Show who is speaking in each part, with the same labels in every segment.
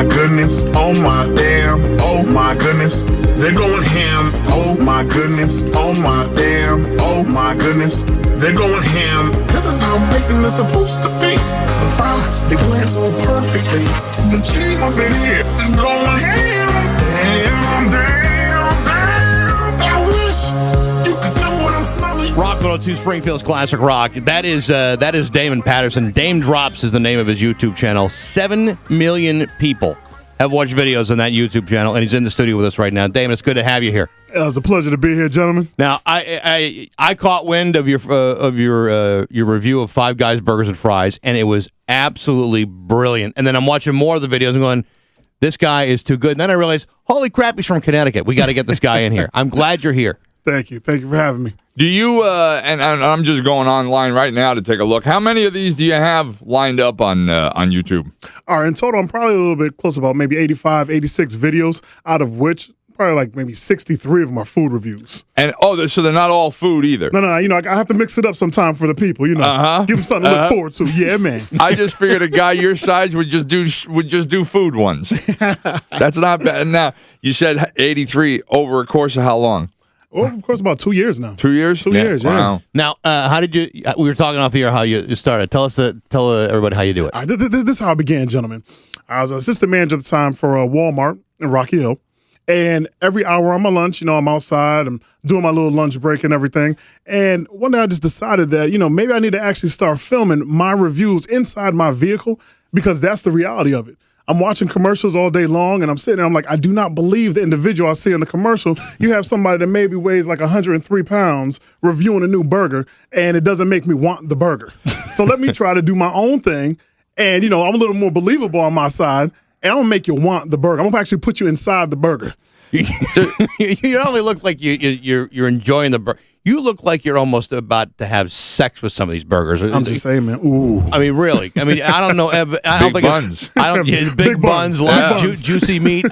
Speaker 1: my goodness, oh my damn, oh my goodness, they're going ham. Oh my goodness, oh my damn, oh my goodness, they're going ham. This is how bacon is supposed to be. The fries, they blend so perfectly. The cheese up in here is going ham. Damn, damn, damn. I wish you could smell what I'm smelling.
Speaker 2: Rock 102 Springfield's Classic Rock. That is Damon Patterson. DaymDrops is the name of his YouTube channel. 7 million people have watched videos on that YouTube channel, and he's in the studio with us right now. Damon, it's good to have you here.
Speaker 3: It's a pleasure to be here, gentlemen.
Speaker 2: Now, I caught wind of your review of Five Guys Burgers and Fries, and it was absolutely brilliant. And then I'm watching more of the videos and going, this guy is too good. And then I realized, holy crap, he's from Connecticut. We got to get this guy in here. I'm glad you're here.
Speaker 3: Thank you. Thank you for having me.
Speaker 4: Do you, and I'm just going online right now to take a look. How many of these do you have lined up on YouTube?
Speaker 3: All right, in total, I'm probably a little bit close, about maybe 85, 86 videos, out of which probably like maybe 63 of them are food reviews.
Speaker 4: And so they're not all food either.
Speaker 3: No, you know, I have to mix it up sometime for the people, you know. Give them something to look forward to. Yeah, man.
Speaker 4: I just figured a guy your size would just do food ones. That's not bad. Now, you said 83 over a course of how long?
Speaker 3: Well, of course, about 2 years now.
Speaker 4: 2 years?
Speaker 3: 2 years, yeah.
Speaker 4: Wow.
Speaker 2: Now, how did you? We were talking off the air how you started. Tell everybody how you do it.
Speaker 3: This is how I began, gentlemen. I was an assistant manager at the time for Walmart in Rocky Hill, and every hour on my lunch, you know, I'm outside, I'm doing my little lunch break and everything. And one day I just decided that, you know, maybe I need to actually start filming my reviews inside my vehicle, because that's the reality of it. I'm watching commercials all day long, and I'm sitting there, I'm like, I do not believe the individual I see in the commercial. You have somebody that maybe weighs like 103 pounds reviewing a new burger, and it doesn't make me want the burger. So let me try to do my own thing, and, you know, I'm a little more believable on my side, and I'm going to make you want the burger. I'm going to actually put you inside the burger.
Speaker 2: You don't only look like you're enjoying the burger. You look like you're almost about to have sex with some of these burgers.
Speaker 3: I'm just saying, man. Ooh.
Speaker 2: I mean, really. I mean, I don't know.
Speaker 4: Big buns.
Speaker 2: Big buns, a lot of juicy meat.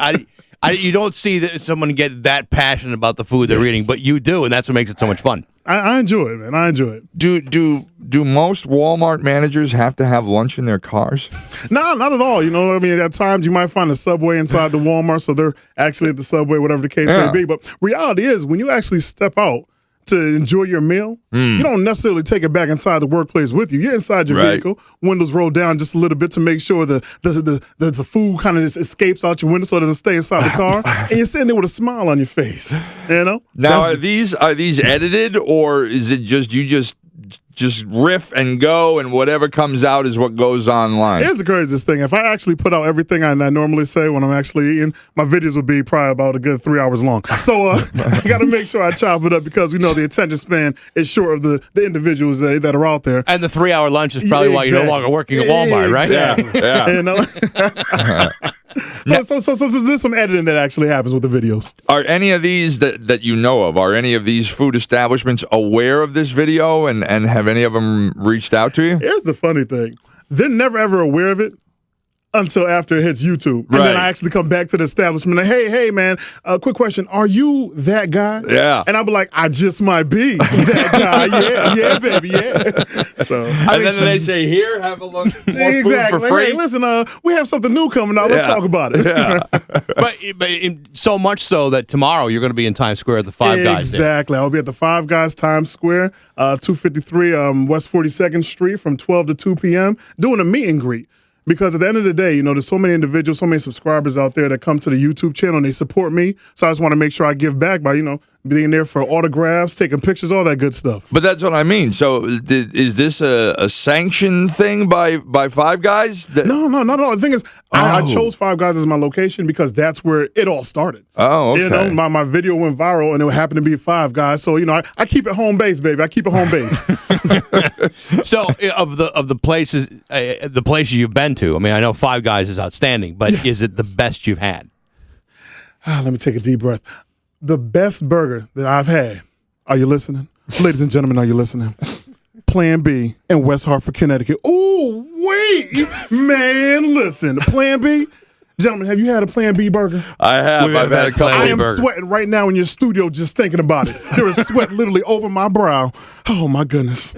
Speaker 2: You don't see someone get that passionate about the food they're eating, but you do, and that's what makes it so much fun.
Speaker 3: I enjoy it, man. I enjoy it.
Speaker 4: Do most Walmart managers have to have lunch in their cars?
Speaker 3: No, not at all. You know, I mean, at times you might find a Subway inside the Walmart, so they're actually at the Subway, whatever the case may be. But reality is, when you actually step out to enjoy your meal, you don't necessarily take it back inside the workplace with you. You're inside your vehicle, windows rolled down just a little bit to make sure the food kind of just escapes out your window so it doesn't stay inside the car, and you're sitting there with a smile on your face. You know.
Speaker 4: Now, are these edited, or is it just riff and go, and whatever comes out is what goes online?
Speaker 3: Here's the craziest thing. If I actually put out everything I normally say when I'm actually eating, my videos would be probably about a good 3 hours long. So I got to make sure I chop it up, because we know the attention span is short of the individuals that are out there.
Speaker 2: And the 3 hour lunch is probably why you're no longer working at Walmart, right?
Speaker 4: Yeah.
Speaker 3: You know? So there's some editing that actually happens with the videos.
Speaker 4: Are any of these that you know of, are any of these food establishments aware of this video, and have any of them reached out to you?
Speaker 3: Here's the funny thing. They're never, ever aware of it until after it hits YouTube. And then I actually come back to the establishment and, hey, man, quick question. Are you that guy?
Speaker 4: Yeah.
Speaker 3: And I'll be like, I just might be that guy. Yeah, baby, yeah. So,
Speaker 4: and then they say, here, have a look, more food for free.
Speaker 3: Hey, listen, we have something new coming out. Let's talk about it.
Speaker 4: Yeah.
Speaker 2: but so much so that tomorrow you're going to be in Times Square at the Five Guys.
Speaker 3: Exactly. I'll be at the Five Guys Times Square, 253 West 42nd Street from 12 to 2 p.m. doing a meet and greet. Because at the end of the day, you know, there's so many individuals, so many subscribers out there that come to the YouTube channel and they support me. So I just want to make sure I give back by, you know, being there for autographs, taking pictures, all that good stuff.
Speaker 4: But that's what I mean. So is this a sanctioned thing by Five Guys?
Speaker 3: No, not at all. The thing is, I chose Five Guys as my location because that's where it all started.
Speaker 4: Oh, okay.
Speaker 3: You know, my video went viral and it happened to be Five Guys. So, you know, I keep it home base, baby. I keep it home base.
Speaker 2: So of the places you've been to, I mean, I know Five Guys is outstanding, but is it the best you've had?
Speaker 3: Let me take a deep breath. The best burger that I've had, are you listening? Ladies and gentlemen, are you listening? Plan B in West Hartford, Connecticut. Ooh, wait, man, listen. Plan B, gentlemen, have you had a Plan B burger?
Speaker 4: I have. I've had a couple.
Speaker 3: I am sweating right now in your studio just thinking about it. There is sweat literally over my brow. Oh, my goodness.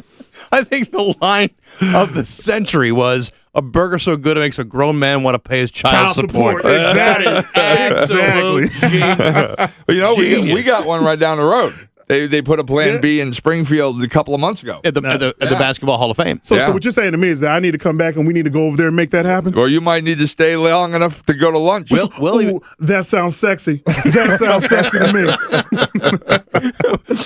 Speaker 2: I think the line of the century was, a burger so good it makes a grown man want to pay his child support.
Speaker 3: Exactly.
Speaker 2: Absolute genius.
Speaker 4: We got one right down the road. They put a Plan B in Springfield a couple of months ago.
Speaker 2: At the Basketball Hall of Fame.
Speaker 3: So what you're saying to me is that I need to come back and we need to go over there and make that happen?
Speaker 4: Or you might need to stay long enough to go to lunch.
Speaker 3: That sounds sexy. That sounds sexy to
Speaker 2: me.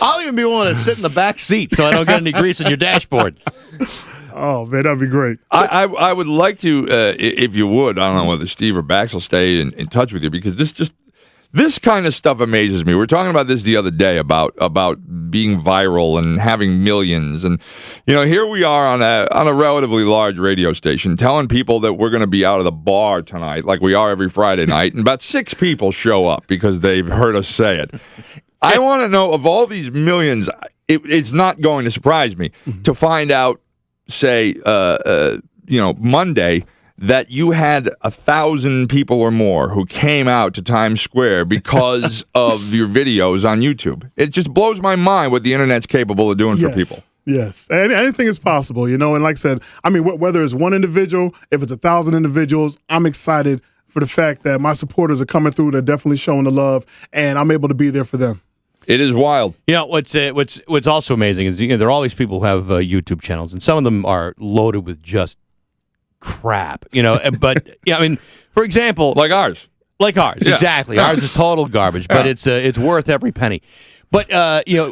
Speaker 2: I'll even be willing to sit in the back seat so I don't get any grease on your dashboard.
Speaker 3: Oh, man, that'd be great.
Speaker 4: I would like to, if you would, I don't know whether Steve or Bax will stay in touch with you, because this kind of stuff amazes me. We were talking about this the other day about being viral and having millions, and here we are on a relatively large radio station telling people that we're going to be out of the bar tonight, like we are every Friday night, and about 6 people show up because they've heard us say it. I want to know, of all these millions, it's not going to surprise me to find out, say, Monday, that you had 1,000 people or more who came out to Times Square because of your videos on YouTube. It just blows my mind what the internet's capable of doing for people.
Speaker 3: Yes, and anything is possible, And like I said, I mean, whether it's one individual, if it's 1,000 individuals, I'm excited for the fact that my supporters are coming through. They're definitely showing the love, and I'm able to be there for them.
Speaker 4: It is wild.
Speaker 2: What's also amazing is there are all these people who have YouTube channels, and some of them are loaded with just crap, But I mean, for example,
Speaker 4: like ours,
Speaker 2: exactly. Ours is total garbage, but it's worth every penny. But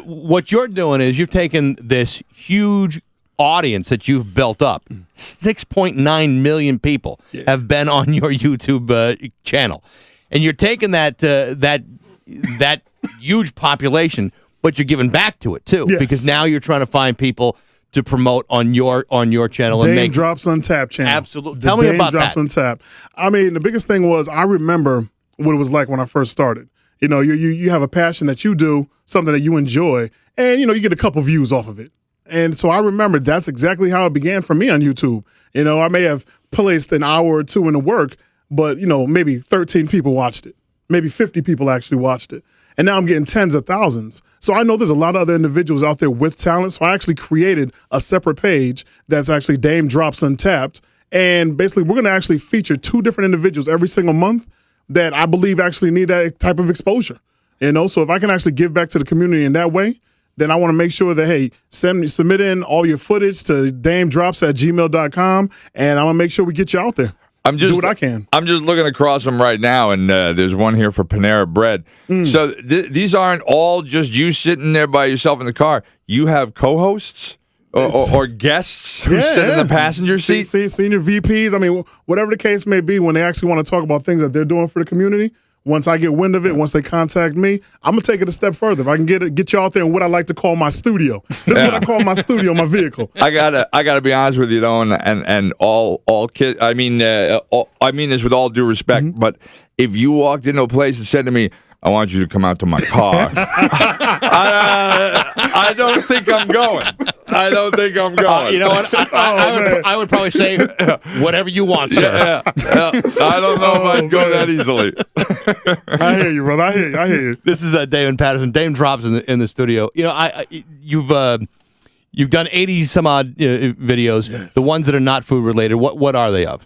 Speaker 2: what you're doing is you've taken this huge audience that you've built up. 6.9 million people have been on your YouTube channel, and you're taking that huge population, but you're giving back to it too, because now you're trying to find people to promote on your channel and make
Speaker 3: DaymDrops Untapped channel.
Speaker 2: Absolutely. Tell me about that.
Speaker 3: DaymDrops Untapped. I mean, the biggest thing was I remember what it was like when I first started. You have a passion that you do, something that you enjoy, and you get a couple views off of it. And so I remember that's exactly how it began for me on YouTube. I may have placed an hour or two into work, but maybe 13 people watched it. Maybe 50 people actually watched it. And now I'm getting tens of thousands. So I know there's a lot of other individuals out there with talent. So I actually created a separate page that's actually DaymDrops Untapped. And basically, we're going to actually feature 2 different individuals every single month that I believe actually need that type of exposure. So if I can actually give back to the community in that way, then I want to make sure that, hey, submit in all your footage to DaymDrops@gmail.com, and I'm going to make sure we get you out there. Do what I can.
Speaker 4: I'm just looking across them right now, and there's one here for Panera Bread. So these aren't all just you sitting there by yourself in the car. You have co-hosts or guests who sit in the passenger seat?
Speaker 3: Senior VPs. I mean, whatever the case may be, when they actually want to talk about things that they're doing for the community, once I get wind of it, once they contact me, I'm going to take it a step further. If I can get you out there in what I like to call my studio. This is what I call my studio, my vehicle.
Speaker 4: I gotta be honest with you, though, and all kids. I mean this with all due respect, but if you walked into a place and said to me, I want you to come out to my car, I don't think I'm going. I don't think I'm going.
Speaker 2: You know what? I would probably say whatever you want, sir.
Speaker 4: I don't know if I'd go that easily.
Speaker 3: I hear you, brother. I hear you.
Speaker 2: This is David Patterson. DaymDrops in the studio. You've done 80 some odd videos. Yes. The ones that are not food related. What are they of?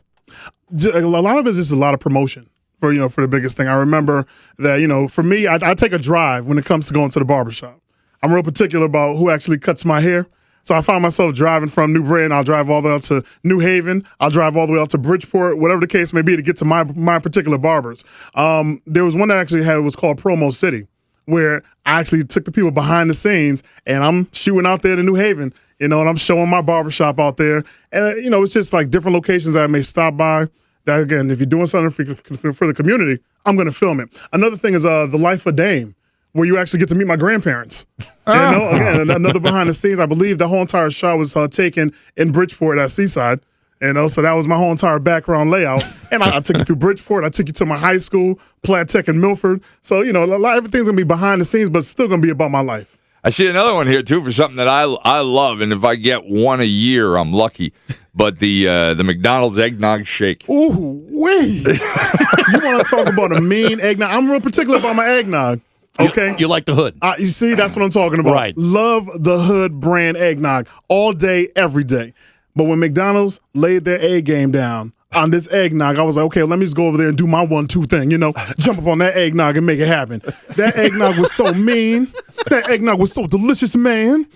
Speaker 3: A lot of it is just a lot of promotion. For the biggest thing. I remember that, for me, I take a drive when it comes to going to the barbershop. I'm real particular about who actually cuts my hair. So I find myself driving from New Britain. I'll drive all the way out to New Haven. I'll drive all the way out to Bridgeport, whatever the case may be, to get to my particular barbers. There was one that actually was called Promo City, where I actually took the people behind the scenes, and I'm shooting out there to New Haven, and I'm showing my barbershop out there. And, it's just like different locations that I may stop by. That, again, if you're doing something for the community, I'm going to film it. Another thing is The Life of Daym, where you actually get to meet my grandparents. Again, another behind the scenes. I believe the whole entire shot was taken in Bridgeport at Seaside. So that was my whole entire background layout. And I took you through Bridgeport. I took you to my high school, Platt Tech in Milford. So, everything's going to be behind the scenes, but it's still going to be about my life.
Speaker 4: I see another one here, too, for something that I love. And if I get one a year, I'm lucky. But the McDonald's eggnog shake.
Speaker 3: Ooh, wait. You want to talk about a mean eggnog? I'm real particular about my eggnog. Okay.
Speaker 2: You like the Hood.
Speaker 3: You see, that's what I'm talking about.
Speaker 2: Right.
Speaker 3: Love the Hood brand eggnog all day, every day. But when McDonald's laid their A game down on this eggnog, I was like, okay, let me just go over there and do my 1-2 thing, jump up on that eggnog and make it happen. That eggnog was so mean. That eggnog was so delicious, man.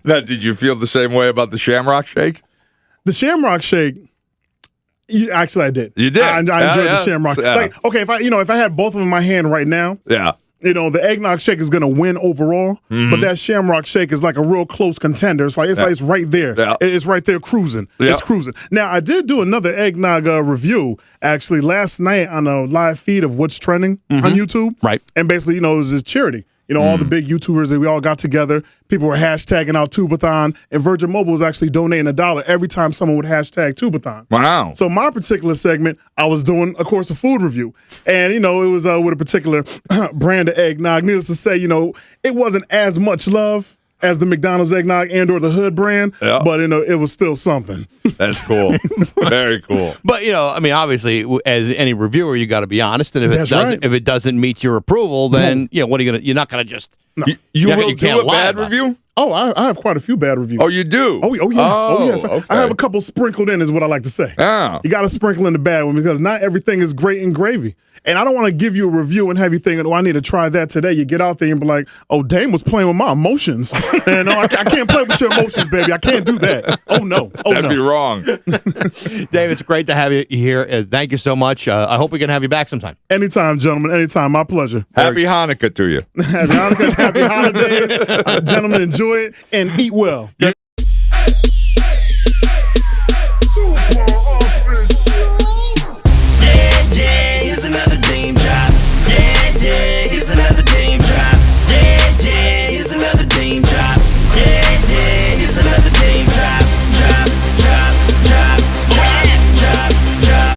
Speaker 4: Now, did you feel the same way about the Shamrock Shake?
Speaker 3: The Shamrock Shake, actually, I did.
Speaker 4: You did?
Speaker 3: I enjoyed the Shamrock.
Speaker 4: Yeah.
Speaker 3: Like, okay, if I had both of them in my hand right now,
Speaker 4: Yeah.
Speaker 3: the eggnog shake is going to win overall, but that Shamrock Shake is like a real close contender. It's like it's right there.
Speaker 4: Yeah.
Speaker 3: It's right there cruising.
Speaker 4: Yeah.
Speaker 3: It's cruising. Now, I did do another eggnog review actually last night on a live feed of What's Trending on YouTube.
Speaker 2: Right.
Speaker 3: And basically, it was a charity. All the big YouTubers that we all got together. People were hashtagging out Tubathon, and Virgin Mobile was actually donating $1 every time someone would hashtag Tubathon.
Speaker 4: Wow.
Speaker 3: So my particular segment, I was doing, of course, a food review. And, it was with a particular brand of eggnog. Needless to say, it wasn't as much love as the McDonald's eggnog and or the Hood brand, but, it was still something.
Speaker 4: That's cool. Very cool.
Speaker 2: But obviously, as any reviewer, you got to be honest. And if it doesn't meet your approval, then what are you gonna? You're not gonna just.
Speaker 4: No. You will do a bad review?
Speaker 3: Oh, I have quite a few bad reviews.
Speaker 4: Oh, you do?
Speaker 3: Oh yes. Oh, yes.
Speaker 4: Okay.
Speaker 3: I have a couple sprinkled in, is what I like to say.
Speaker 4: Oh.
Speaker 3: You got to sprinkle in the bad one because not everything is great and gravy. And I don't want to give you a review and have you thinking, I need to try that today. You get out there and be like, oh, Daym was playing with my emotions. And I can't play with your emotions, baby. I can't do that. Oh, no. Oh,
Speaker 4: That'd be wrong.
Speaker 2: Daym, it's great to have you here. Thank you so much. I hope we can have you back sometime.
Speaker 3: Anytime, gentlemen. Anytime. My pleasure.
Speaker 4: Happy Hanukkah to you.
Speaker 3: Happy Hanukkah. Happy holidays. Gentlemen, enjoy it and eat well.